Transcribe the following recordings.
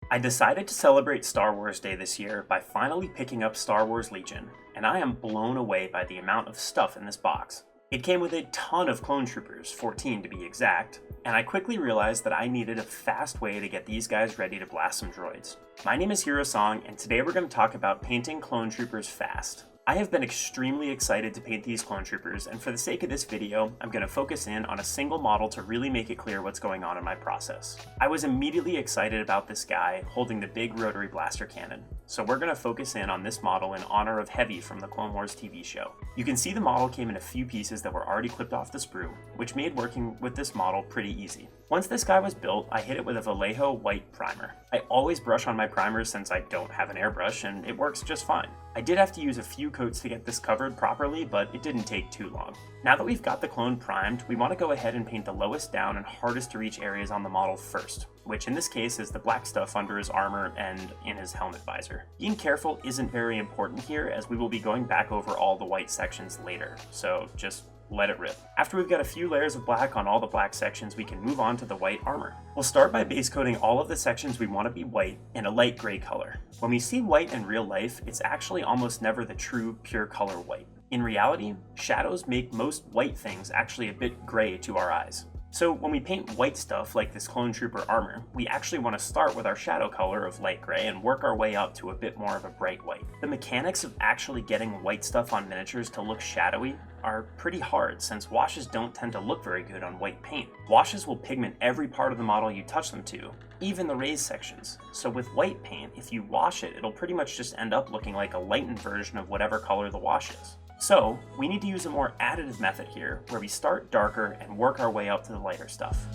I decided to celebrate Star Wars Day this year by finally picking up Star Wars Legion, and I am blown away by the amount of stuff in this box. It came with a ton of clone troopers, 14 to be exact, and I quickly realized that I needed a fast way to get these guys ready to blast some droids. My name is Hiro Song, and today we're going to talk about painting clone troopers fast. I have been extremely excited to paint these clone troopers, and for the sake of this video, I'm going to focus in on a single model to really make it clear what's going on in my process. I was immediately excited about this guy holding the big rotary blaster cannon, so we're going to focus in on this model in honor of Heavy from the Clone Wars TV show. You can see the model came in a few pieces that were already clipped off the sprue, which made working with this model pretty easy. Once this guy was built, I hit it with a Vallejo white primer. I always brush on my primers since I don't have an airbrush, and it works just fine. I did have to use a few coats to get this covered properly, but it didn't take too long. Now that we've got the clone primed, we want to go ahead and paint the lowest down and hardest to reach areas on the model first, which in this case is the black stuff under his armor and in his helmet visor. Being careful isn't very important here, as we will be going back over all the white sections later, so just let it rip. After we've got a few layers of black on all the black sections, we can move on to the white armor. We'll start by base coating all of the sections we want to be white in a light gray color. When we see white in real life, it's actually almost never the true pure color white. In reality, shadows make most white things actually a bit gray to our eyes. So when we paint white stuff like this clone trooper armor, we actually want to start with our shadow color of light gray and work our way up to a bit more of a bright white. The mechanics of actually getting white stuff on miniatures to look shadowy are pretty hard, since washes don't tend to look very good on white paint. Washes will pigment every part of the model you touch them to, even the raised sections. So with white paint, if you wash it, it'll pretty much just end up looking like a lightened version of whatever color the wash is. So we need to use a more additive method here, where we start darker and work our way up to the lighter stuff.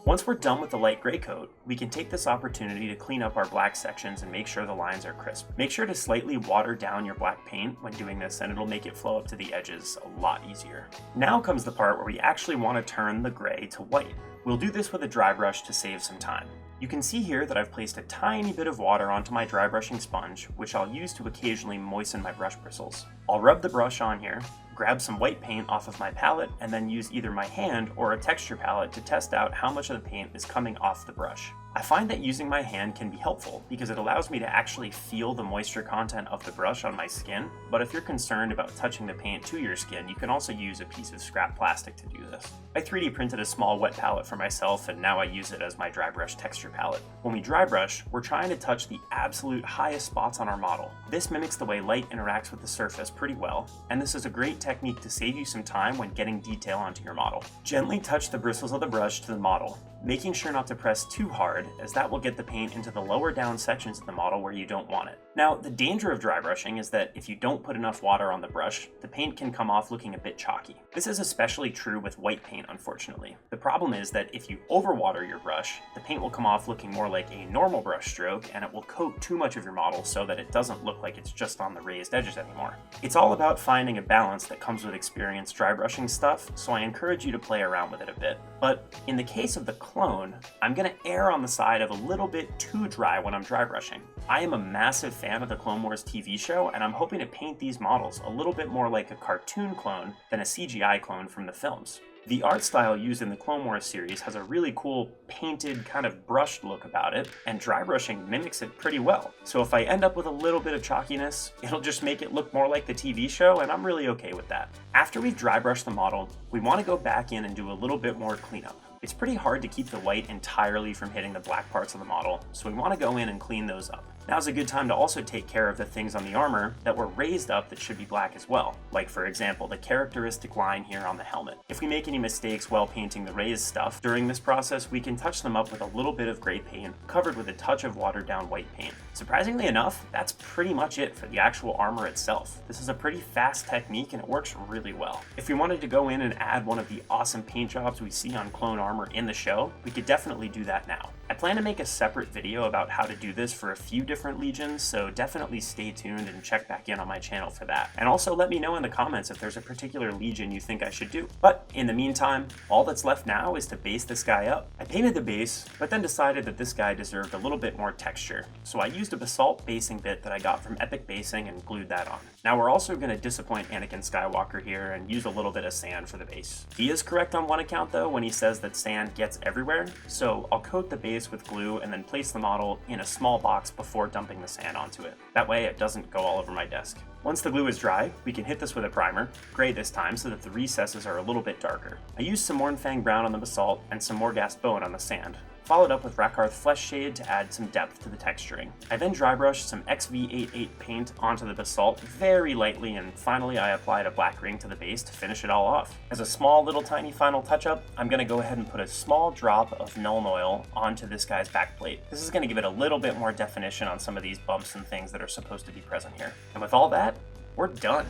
Once we're done with the light gray coat, we can take this opportunity to clean up our black sections and make sure the lines are crisp. Make sure to slightly water down your black paint when doing this, and it'll make it flow up to the edges a lot easier. Now comes the part where we actually want to turn the gray to white. We'll do this with a dry brush to save some time. You can see here that I've placed a tiny bit of water onto my dry brushing sponge, which I'll use to occasionally moisten my brush bristles. I'll rub the brush on here, grab some white paint off of my palette, and then use either my hand or a texture palette to test out how much of the paint is coming off the brush. I find that using my hand can be helpful because it allows me to actually feel the moisture content of the brush on my skin, but if you're concerned about touching the paint to your skin, you can also use a piece of scrap plastic to do this. I 3D printed a small wet palette for myself, and now I use it as my dry brush texture palette. When we dry brush, we're trying to touch the absolute highest spots on our model. This mimics the way light interacts with the surface pretty well, and this is a great technique to save you some time when getting detail onto your model. Gently touch the bristles of the brush to the model, making sure not to press too hard, as that will get the paint into the lower down sections of the model where you don't want it. Now, the danger of dry brushing is that if you don't put enough water on the brush, the paint can come off looking a bit chalky. This is especially true with white paint, unfortunately. The problem is that if you overwater your brush, the paint will come off looking more like a normal brush stroke, and it will coat too much of your model so that it doesn't look like it's just on the raised edges anymore. It's all about finding a balance that comes with experienced dry brushing stuff, so I encourage you to play around with it a bit. But in the case of the clone, I'm going to err on the side of a little bit too dry when I'm dry brushing. I am a massive fan of the Clone Wars TV show, and I'm hoping to paint these models a little bit more like a cartoon clone than a CGI clone from the films. The art style used in the Clone Wars series has a really cool painted kind of brushed look about it, and dry brushing mimics it pretty well. So if I end up with a little bit of chalkiness, it'll just make it look more like the TV show, and I'm really okay with that. After we've dry brushed the model, we want to go back in and do a little bit more cleanup. It's pretty hard to keep the white entirely from hitting the black parts of the model, so we want to go in and clean those up. Now's a good time to also take care of the things on the armor that were raised up that should be black as well, like for example the characteristic line here on the helmet. If we make any mistakes while painting the raised stuff during this process, we can touch them up with a little bit of gray paint covered with a touch of watered down white paint. Surprisingly enough, that's pretty much it for the actual armor itself. This is a pretty fast technique and it works really well. If we wanted to go in and add one of the awesome paint jobs we see on clone armor in the show, we could definitely do that now. At plan to make a separate video about how to do this for a few different legions, so definitely stay tuned and check back in on my channel for that. And also let me know in the comments if there's a particular legion you think I should do. But in the meantime, all that's left now is to base this guy up. I painted the base, but then decided that this guy deserved a little bit more texture. So I used a basalt basing bit that I got from Epic Basing and glued that on. Now we're also going to disappoint Anakin Skywalker here and use a little bit of sand for the base. He is correct on one account though when he says that sand gets everywhere, so I'll coat the base with glue and then place the model in a small box before dumping the sand onto it. That way it doesn't go all over my desk. Once the glue is dry, we can hit this with a primer, gray this time so that the recesses are a little bit darker. I used some Mornfang brown on the basalt and some Morghast bone on the sand, followed up with Rakarth flesh shade to add some depth to the texturing. I then dry brushed some XV88 paint onto the basalt very lightly, and finally I applied a black ring to the base to finish it all off. As a small little tiny final touch-up, I'm going to go ahead and put a small drop of Nuln Oil onto this guy's backplate. This is going to give it a little bit more definition on some of these bumps and things that are supposed to be present here. And with all that, we're done.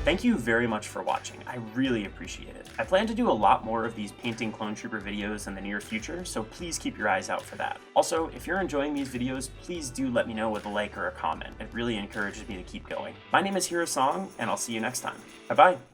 Thank you very much for watching, I really appreciate it. I plan to do a lot more of these painting Clone Trooper videos in the near future, so please keep your eyes out for that. Also, if you're enjoying these videos, please do let me know with a like or a comment. It really encourages me to keep going. My name is Hiro Song, and I'll see you next time. Bye-bye!